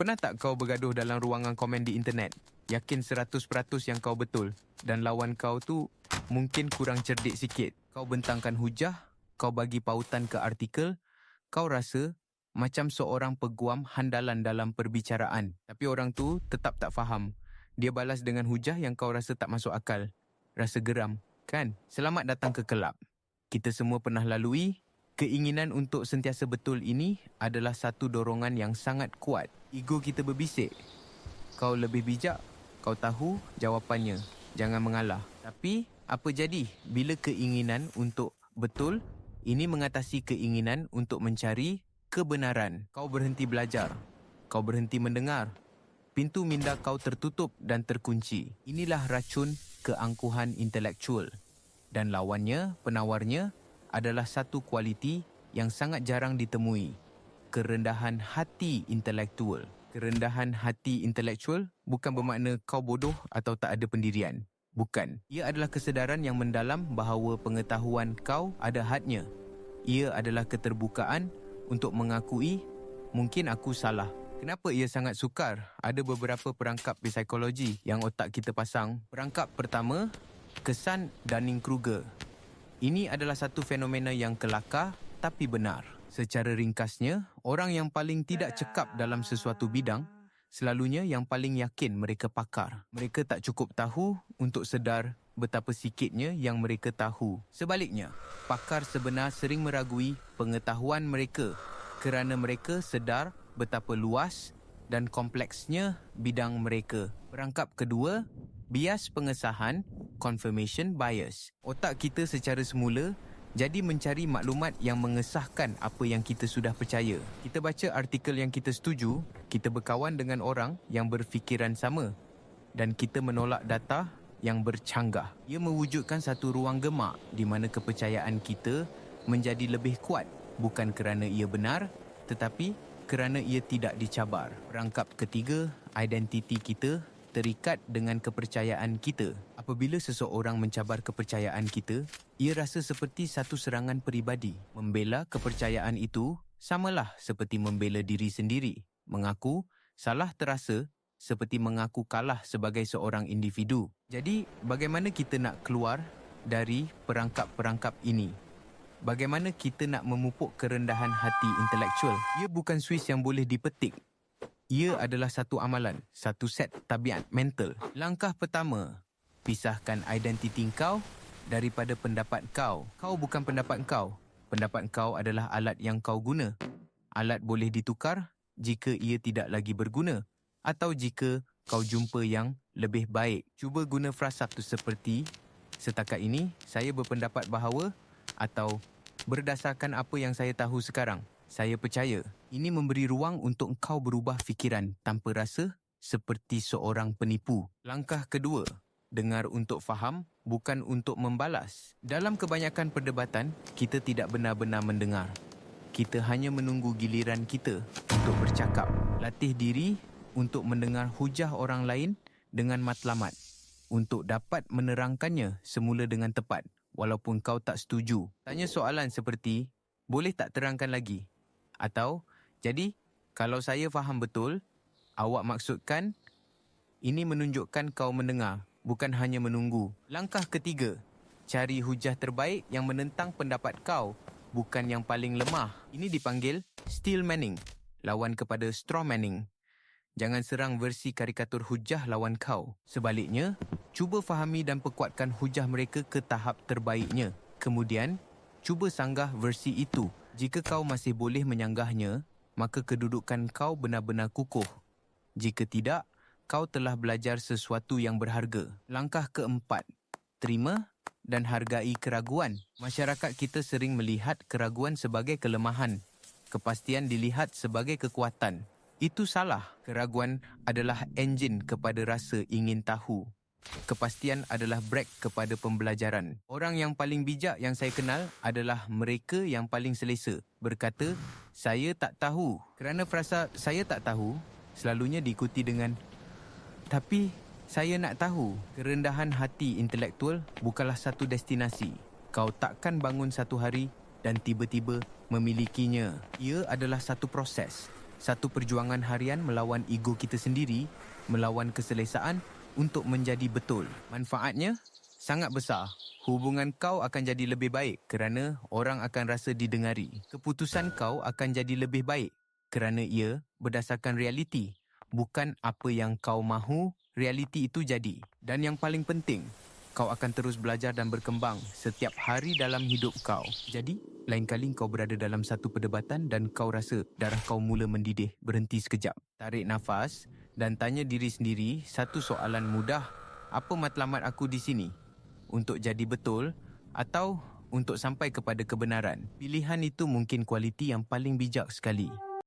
Pernah tak kau bergaduh dalam ruangan komen di internet? Yakin 100% yang kau betul dan lawan kau tu mungkin kurang cerdik sikit. Kau bentangkan hujah, kau bagi pautan ke artikel, kau rasa macam seorang peguam handalan dalam perbicaraan. Tapi orang tu tetap tak faham. Dia balas dengan hujah yang kau rasa tak masuk akal. Rasa geram, kan? Selamat datang ke kelab. Kita semua pernah lalui. Keinginan untuk sentiasa betul ini adalah satu dorongan yang sangat kuat. Ego kita berbisik. Kau lebih bijak, kau tahu jawapannya. Jangan mengalah. Tapi, apa jadi bila keinginan untuk betul ini mengatasi keinginan untuk mencari kebenaran? Kau berhenti belajar. Kau berhenti mendengar. Pintu minda kau tertutup dan terkunci. Inilah racun keangkuhan intelektual. Dan lawannya, penawarnya, adalah satu kualiti yang sangat jarang ditemui. Kerendahan hati intelektual. Kerendahan hati intelektual bukan bermakna kau bodoh atau tak ada pendirian. Bukan. Ia adalah kesedaran yang mendalam bahawa pengetahuan kau ada hadnya. Ia adalah keterbukaan untuk mengakui, mungkin aku salah. Kenapa ia sangat sukar? Ada beberapa perangkap psikologi yang otak kita pasang. Perangkap pertama, kesan Dunning-Kruger. Ini adalah satu fenomena yang kelakar tapi benar. Secara ringkasnya, orang yang paling tidak cekap dalam sesuatu bidang selalunya yang paling yakin mereka pakar. Mereka tak cukup tahu untuk sedar betapa sikitnya yang mereka tahu. Sebaliknya, pakar sebenar sering meragui pengetahuan mereka kerana mereka sedar betapa luas dan kompleksnya bidang mereka. Perangkap kedua, bias pengesahan, confirmation bias. Otak kita secara semula jadi mencari maklumat yang mengesahkan apa yang kita sudah percaya. Kita baca artikel yang kita setuju, kita berkawan dengan orang yang berfikiran sama dan kita menolak data yang bercanggah. Ia mewujudkan satu ruang gemak di mana kepercayaan kita menjadi lebih kuat bukan kerana ia benar tetapi kerana ia tidak dicabar. Perangkap ketiga, identiti kita terikat dengan kepercayaan kita. Apabila seseorang mencabar kepercayaan kita, ia rasa seperti satu serangan peribadi. Membela kepercayaan itu samalah seperti membela diri sendiri. Mengaku salah terasa seperti mengaku kalah sebagai seorang individu. Jadi, bagaimana kita nak keluar dari perangkap-perangkap ini? Bagaimana kita nak memupuk kerendahan hati intelektual? Ia bukan suis yang boleh dipetik. Ia adalah satu amalan, satu set tabiat mental. Langkah pertama, pisahkan identiti kau daripada pendapat kau. Kau bukan pendapat kau. Pendapat kau adalah alat yang kau guna. Alat boleh ditukar jika ia tidak lagi berguna atau jika kau jumpa yang lebih baik. Cuba guna frasa tu seperti, setakat ini saya berpendapat bahawa, atau berdasarkan apa yang saya tahu sekarang, saya percaya. Ini memberi ruang untuk kau berubah fikiran tanpa rasa seperti seorang penipu. Langkah kedua, dengar untuk faham, bukan untuk membalas. Dalam kebanyakan perdebatan, kita tidak benar-benar mendengar. Kita hanya menunggu giliran kita untuk bercakap. Latih diri untuk mendengar hujah orang lain dengan matlamat, untuk dapat menerangkannya semula dengan tepat. Walaupun kau tak setuju. Tanya soalan seperti, boleh tak terangkan lagi? Atau, jadi, kalau saya faham betul, awak maksudkan, ini menunjukkan kau mendengar, bukan hanya menunggu. Langkah ketiga, cari hujah terbaik yang menentang pendapat kau, bukan yang paling lemah. Ini dipanggil steel manning, lawan kepada straw manning. Jangan serang versi karikatur hujah lawan kau. Sebaliknya, cuba fahami dan perkuatkan hujah mereka ke tahap terbaiknya. Kemudian, cuba sanggah versi itu. Jika kau masih boleh menyanggahnya, maka kedudukan kau benar-benar kukuh. Jika tidak, kau telah belajar sesuatu yang berharga. Langkah keempat, terima dan hargai keraguan. Masyarakat kita sering melihat keraguan sebagai kelemahan. Kepastian dilihat sebagai kekuatan. Itu salah. Keraguan adalah enjin kepada rasa ingin tahu. Kepastian adalah brek kepada pembelajaran. Orang yang paling bijak yang saya kenal adalah mereka yang paling selesa berkata, saya tak tahu. Kerana frasa saya tak tahu selalunya diikuti dengan, tapi saya nak tahu. Kerendahan hati intelektual bukanlah satu destinasi. Kau takkan bangun satu hari dan tiba-tiba memilikinya. Ia adalah satu proses. Satu perjuangan harian melawan ego kita sendiri, melawan keselesaan untuk menjadi betul. Manfaatnya sangat besar. Hubungan kau akan jadi lebih baik kerana orang akan rasa didengari. Keputusan kau akan jadi lebih baik kerana ia berdasarkan realiti. Bukan apa yang kau mahu, realiti itu jadi. Dan yang paling penting, kau akan terus belajar dan berkembang setiap hari dalam hidup kau. Jadi, lain kali kau berada dalam satu perdebatan dan kau rasa darah kau mula mendidih, berhenti sekejap. Tarik nafas dan tanya diri sendiri satu soalan mudah. Apa matlamat aku di sini? Untuk jadi betul atau untuk sampai kepada kebenaran? Pilihan itu mungkin kualiti yang paling bijak sekali.